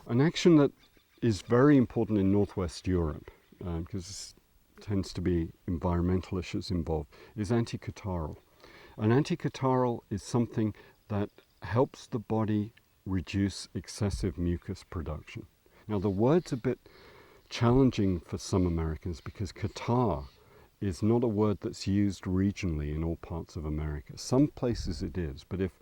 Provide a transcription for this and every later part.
An action that is very important in Northwest Europe, because tends to be environmental issues involved, is anti-cattarhal. An anti-cattarhal is something that helps the body reduce excessive mucus production. Now the word's a bit challenging for some Americans because catarrh is not a word that's used regionally in all parts of America. Some places it is, but if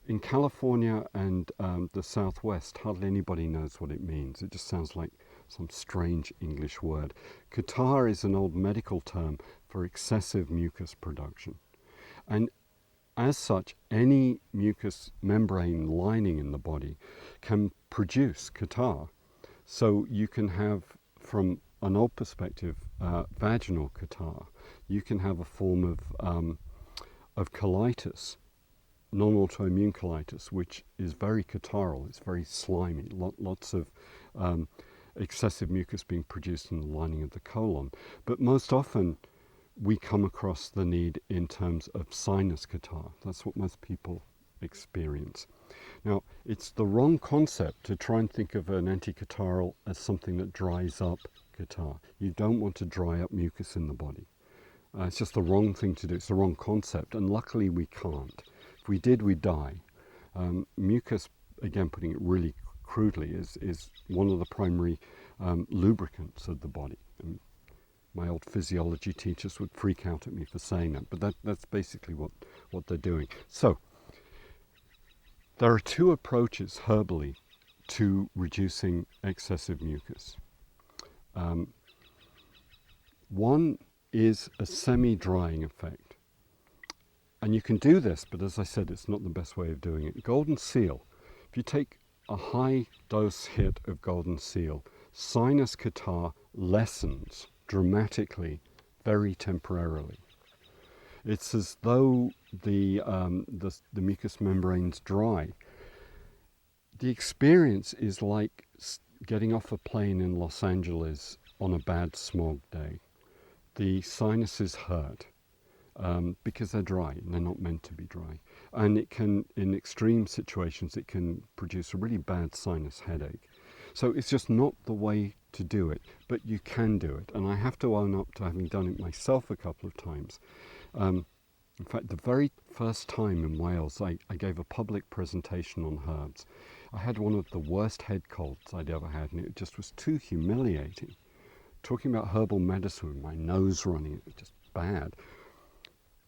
in California and the Southwest, hardly anybody knows what it means. It just sounds like some strange English word. Catarrh is an old medical term for excessive mucus production. And as such, any mucous membrane lining in the body can produce catarrh. So you can have, from an old perspective, vaginal catarrh. You can have a form of colitis, non-autoimmune colitis, which is very catarrhal. It's very slimy. Lots of excessive mucus being produced in the lining of the colon. But most often we come across the need in terms of sinus catarrh. That's what most people experience. Now, it's the wrong concept to try and think of an anti-cattarhal as something that dries up catarrh. You don't want to dry up mucus in the body. It's just the wrong thing to do. It's the wrong concept, and luckily we can't. If we did, we'd die. Mucus, again, putting it really crudely, is one of the primary lubricants of the body. And my old physiology teachers would freak out at me for saying that, but that's basically what they're doing. So, there are two approaches herbally to reducing excessive mucus. One is a semi-drying effect. And you can do this, but as I said, it's not the best way of doing it. Goldenseal, if you take a high dose hit of Goldenseal, sinus catarrh lessens dramatically, very temporarily. It's as though the mucous membrane's dry. The experience is like getting off a plane in Los Angeles on a bad smog day. The sinuses hurt because they're dry and they're not meant to be dry. And it can, in extreme situations, it can produce a really bad sinus headache. So it's just not the way to do it, but you can do it. And I have to own up to having done it myself a couple of times. In fact, the very first time in Wales, I gave a public presentation on herbs. I had one of the worst head colds I'd ever had, and it just was too humiliating. Talking about herbal medicine with my nose running, it was just bad.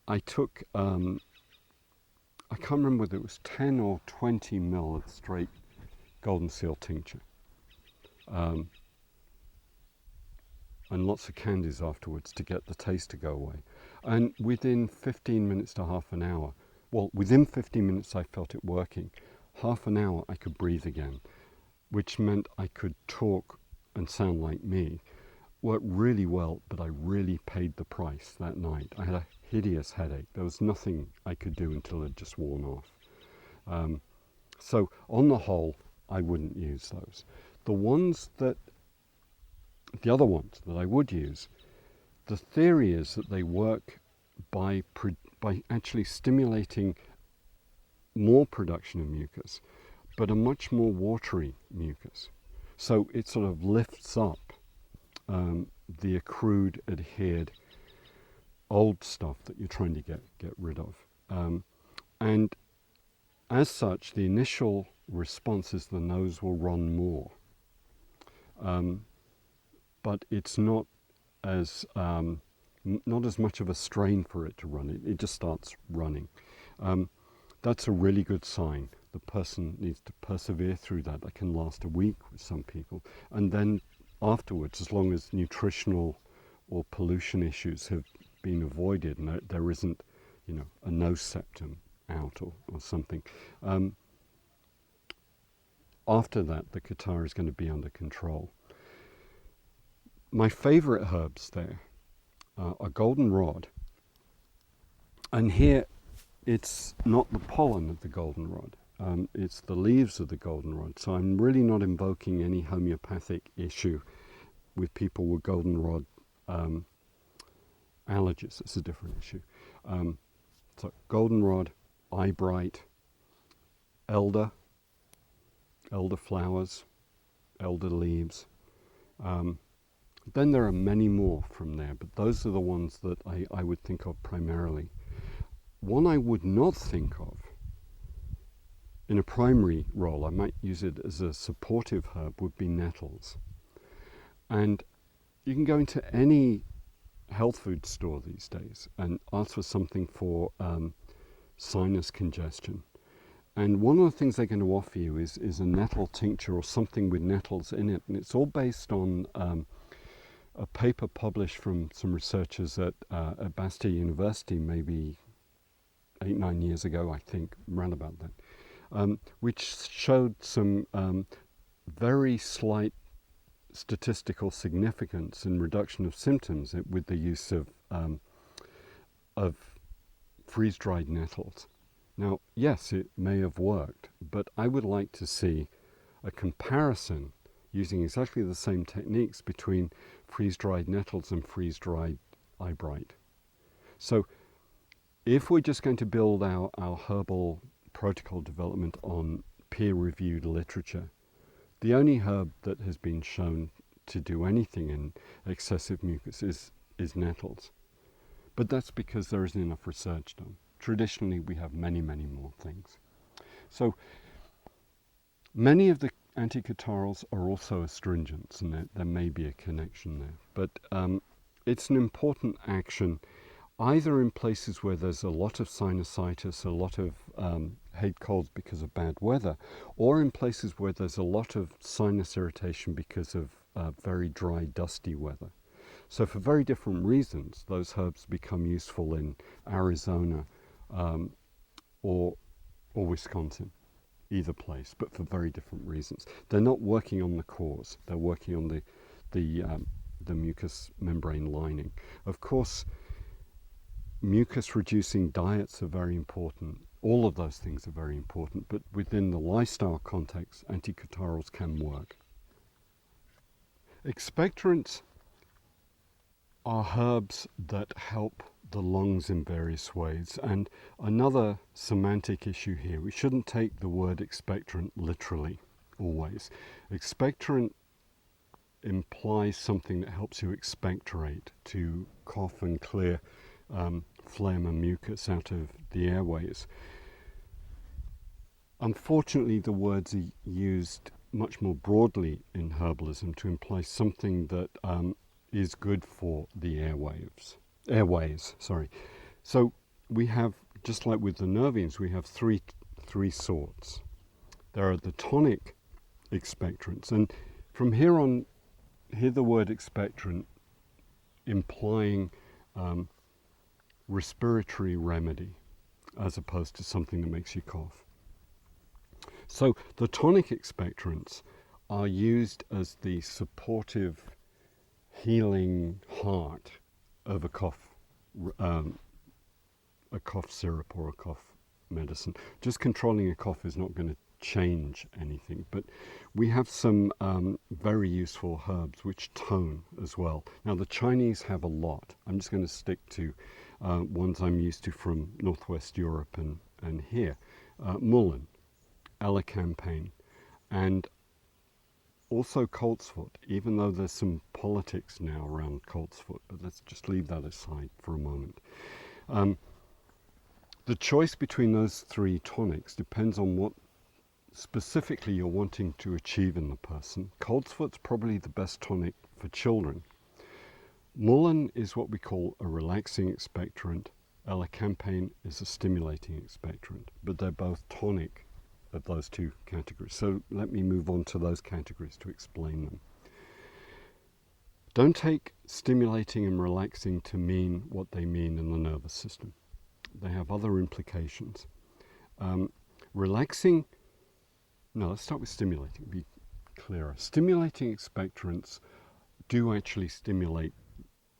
I took, I can't remember whether it was 10 or 20 ml of straight Goldenseal tincture. And lots of candies afterwards to get the taste to go away. And within 15 minutes to half an hour, well, within 15 minutes I felt it working. Half an hour I could breathe again, which meant I could talk and sound like me. Worked really well, but I really paid the price that night. I had a hideous headache. There was nothing I could do until it just worn off. So on the whole, I wouldn't use those. The other ones that I would use, the theory is that they work by actually stimulating more production of mucus, but a much more watery mucus. So it sort of lifts up the accrued, adhered, old stuff that you're trying to get rid of. And as such, the initial response is the nose will run more. But it's not as much of a strain for it to run. It just starts running. That's a really good sign. The person needs to persevere through that. That can last a week with some people. And then afterwards, as long as nutritional or pollution issues have been avoided and there isn't, a nose septum out or something, after that, the catarrh is going to be under control. My favorite herbs there are goldenrod. And here, it's not the pollen of the goldenrod. It's the leaves of the goldenrod. So I'm really not invoking any homeopathic issue with people with goldenrod allergies. It's a different issue. So goldenrod, eyebright, elder flowers, elder leaves. Then there are many more from there, but those are the ones that I would think of primarily. One I would not think of in a primary role, I might use it as a supportive herb, would be nettles. And you can go into any health food store these days and ask for something for sinus congestion. And one of the things they're going to offer you is a nettle tincture or something with nettles in it. And it's all based on a paper published from some researchers at Bastia University maybe 8-9 years ago, I think, around about that, which showed some very slight statistical significance in reduction of symptoms with the use of freeze-dried nettles. Now, yes, it may have worked, but I would like to see a comparison using exactly the same techniques between freeze-dried nettles and freeze-dried eyebright. So if we're just going to build our herbal protocol development on peer-reviewed literature, the only herb that has been shown to do anything in excessive mucus is nettles. But that's because there isn't enough research done. Traditionally, we have many, many more things. So many of the anticattarhals are also astringents, and there may be a connection there. But it's an important action either in places where there's a lot of sinusitis, a lot of head colds because of bad weather, or in places where there's a lot of sinus irritation because of very dry, dusty weather. So for very different reasons, those herbs become useful in Arizona or Wisconsin, either place, but for very different reasons. They're not working on the cause, they're working on the mucous membrane lining. Of course, mucus-reducing diets are very important. All of those things are very important, but within the lifestyle context, anticattarhals can work. Expectorants are herbs that help the lungs in various ways. And another semantic issue here, we shouldn't take the word expectorant literally, always. Expectorant implies something that helps you expectorate, to cough and clear phlegm and mucus out of the airways. Unfortunately, the words are used much more broadly in herbalism to imply something that is good for the airways. So we have, just like with the nervines, we have three sorts. There are the tonic expectorants, and from here on, hear the word expectorant implying respiratory remedy as opposed to something that makes you cough. So the tonic expectorants are used as the supportive healing heart of a cough syrup or a cough medicine. Just controlling a cough is not going to change anything, but we have some very useful herbs which tone as well. Now the Chinese have a lot. I'm just going to stick to ones I'm used to from Northwest Europe and here. Mullein, Elecampane, and also Coltsfoot, even though there's some politics now around Coltsfoot, but let's just leave that aside for a moment. The choice between those three tonics depends on what specifically you're wanting to achieve in the person. Coltsfoot's probably the best tonic for children. Mullein is what we call a relaxing expectorant. Elecampane is a stimulating expectorant, but they're both tonic of those two categories. So let me move on to those categories to explain them. Don't take stimulating and relaxing to mean what they mean in the nervous system. They have other implications. Relaxing, no, let's start with stimulating, be clearer. Stimulating expectorants do actually stimulate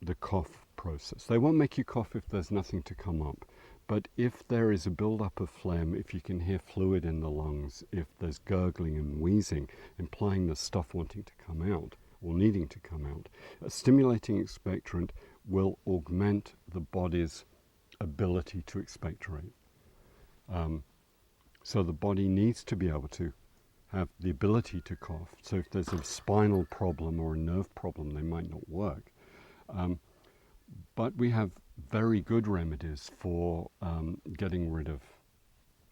the cough process. They won't make you cough if there's nothing to come up. But if there is a build-up of phlegm, if you can hear fluid in the lungs, if there's gurgling and wheezing, implying there's stuff wanting to come out or needing to come out, a stimulating expectorant will augment the body's ability to expectorate. So the body needs to be able to have the ability to cough. So if there's a spinal problem or a nerve problem, they might not work. But we have very good remedies for getting rid of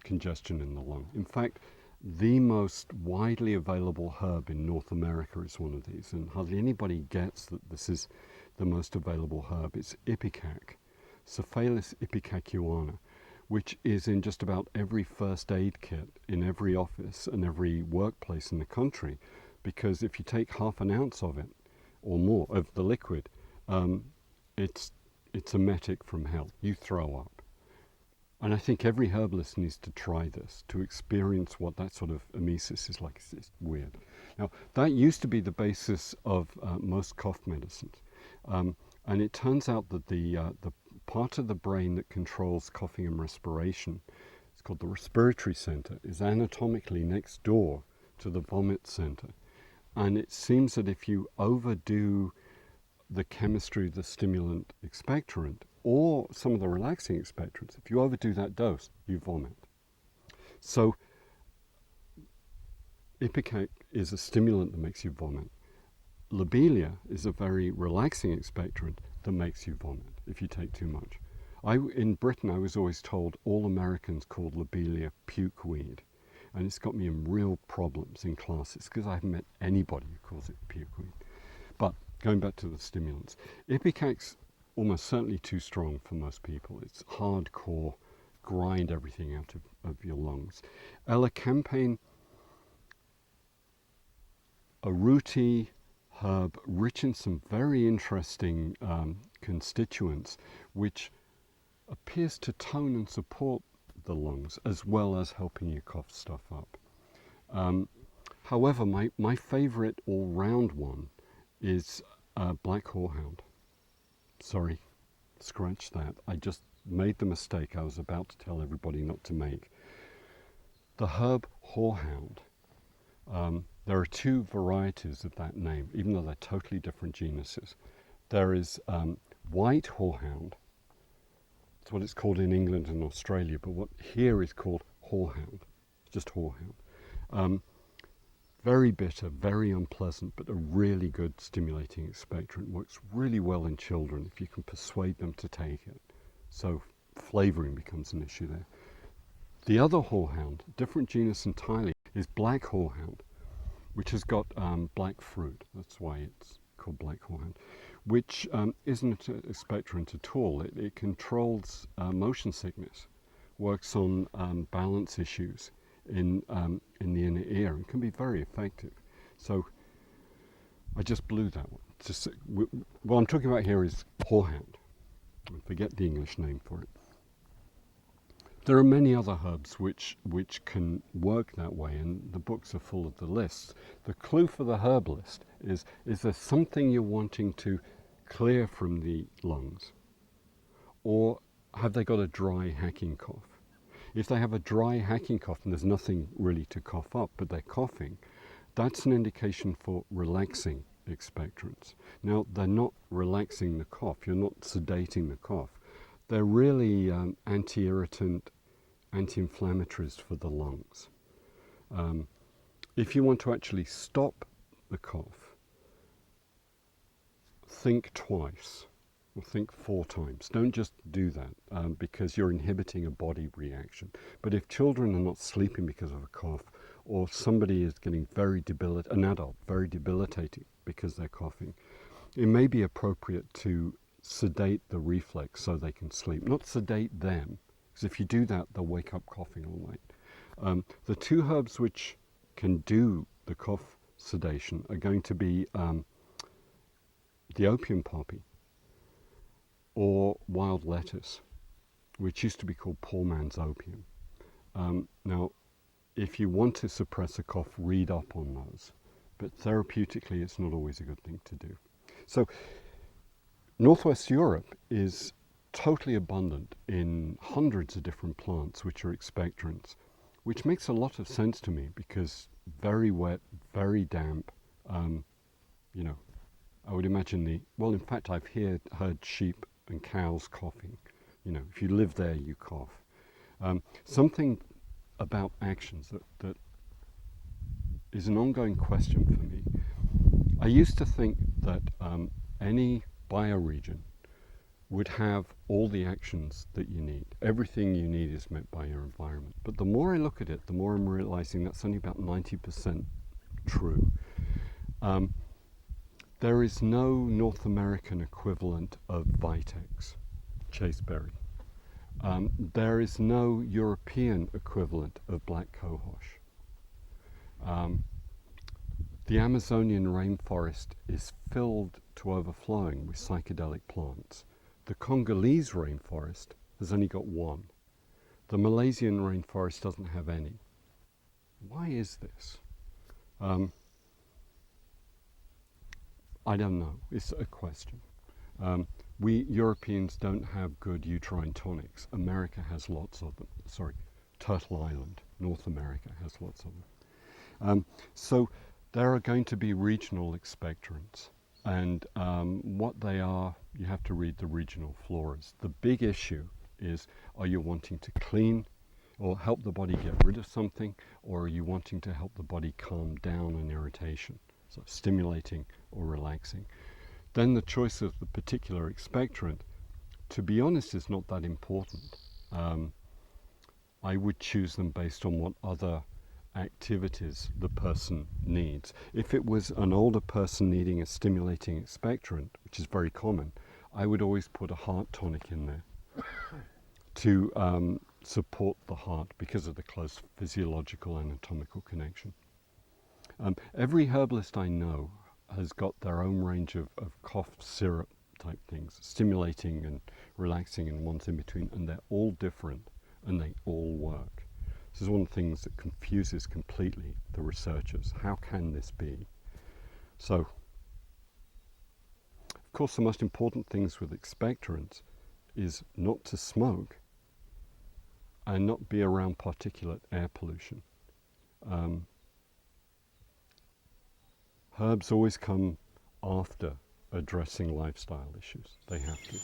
congestion in the lung. In fact, the most widely available herb in North America is one of these, and hardly anybody gets that this is the most available herb. It's Ipecac Cephaelis ipecacuanha, which is in just about every first aid kit in every office and every workplace in the country, because if you take half an ounce of it or more of the liquid, it's emetic from hell. You throw up. And I think every herbalist needs to try this to experience what that sort of emesis is like. It's weird. Now, that used to be the basis of most cough medicines. And it turns out that the part of the brain that controls coughing and respiration, it's called the respiratory center, is anatomically next door to the vomit center. And it seems that if you overdo the chemistry of the stimulant expectorant or some of the relaxing expectorants, if you overdo that dose, you vomit. So Ipecac is a stimulant that makes you vomit. Lobelia is a very relaxing expectorant that makes you vomit if you take too much. In Britain, I was always told all Americans called Lobelia puke weed, and it's got me in real problems in classes because I haven't met anybody who calls it puke weed. But going back to the stimulants, Ipecac's almost certainly too strong for most people. It's hardcore, grind everything out of your lungs. Elecampane, a rooty herb rich in some very interesting constituents, which appears to tone and support the lungs as well as helping you cough stuff up. However, my favorite all-round one is black horehound. Sorry, scratch that. I just made the mistake I was about to tell everybody not to make. The herb horehound, there are two varieties of that name, even though they're totally different genuses. There is white horehound. That's what it's called in England and Australia, but what here is called horehound, just horehound. Very bitter, very unpleasant, but a really good stimulating expectorant. Works really well in children if you can persuade them to take it. So flavouring becomes an issue there. The other horehound, different genus entirely, is black horehound, which has got black fruit. That's why it's called black horehound, which isn't an expectorant at all. It controls motion sickness, works on balance issues in the inner ear, and can be very effective. So I just blew that one. What I'm talking about here is horehound. I forget the English name for it. There are many other herbs which can work that way, and the books are full of the lists. The clue for the herbalist is there something you're wanting to clear from the lungs, or have they got a dry hacking cough? If they have a dry hacking cough and there's nothing really to cough up, but they're coughing, that's an indication for relaxing expectorants. Now, they're not relaxing the cough, you're not sedating the cough. They're really anti-irritant, anti-inflammatories for the lungs. If you want to actually stop the cough, think twice. Or think 4 times. Don't just do that because you're inhibiting a body reaction. But if children are not sleeping because of a cough, or somebody is getting an adult, very debilitating because they're coughing, it may be appropriate to sedate the reflex so they can sleep. Not sedate them, because if you do that, they'll wake up coughing all night. The two herbs which can do the cough sedation are going to be the opium poppy, or wild lettuce, which used to be called poor man's opium. Now, if you want to suppress a cough, read up on those. But therapeutically, it's not always a good thing to do. So, Northwest Europe is totally abundant in hundreds of different plants which are expectorants, which makes a lot of sense to me because very wet, very damp, I would imagine in fact, I've heard sheep and cows coughing. If you live there, you cough. Something about actions that is an ongoing question for me. I used to think that any bioregion would have all the actions that you need. Everything you need is met by your environment. But the more I look at it, the more I'm realizing that's only about 90% true. There is no North American equivalent of Vitex, chasteberry. There is no European equivalent of black cohosh. The Amazonian rainforest is filled to overflowing with psychedelic plants. The Congolese rainforest has only got one. The Malaysian rainforest doesn't have any. Why is this? I don't know. It's a question. We Europeans don't have good uterine tonics. America has lots of them. Sorry, Turtle Island, North America has lots of them. So there are going to be regional expectorants. And what they are, you have to read the regional floras. The big issue is, are you wanting to clean or help the body get rid of something, or are you wanting to help the body calm down an irritation, so stimulating or relaxing? Then the choice of the particular expectorant, to be honest, is not that important. I would choose them based on what other activities the person needs. If it was an older person needing a stimulating expectorant, which is very common, I would always put a heart tonic in there to support the heart because of the close physiological anatomical connection. Every herbalist I know has got their own range of cough syrup type things, stimulating and relaxing and ones in between, and they're all different and they all work. This is one of the things that confuses completely the researchers. How can this be? So, of course, the most important things with expectorants is not to smoke and not be around particulate air pollution. Herbs always come after addressing lifestyle issues. They have to.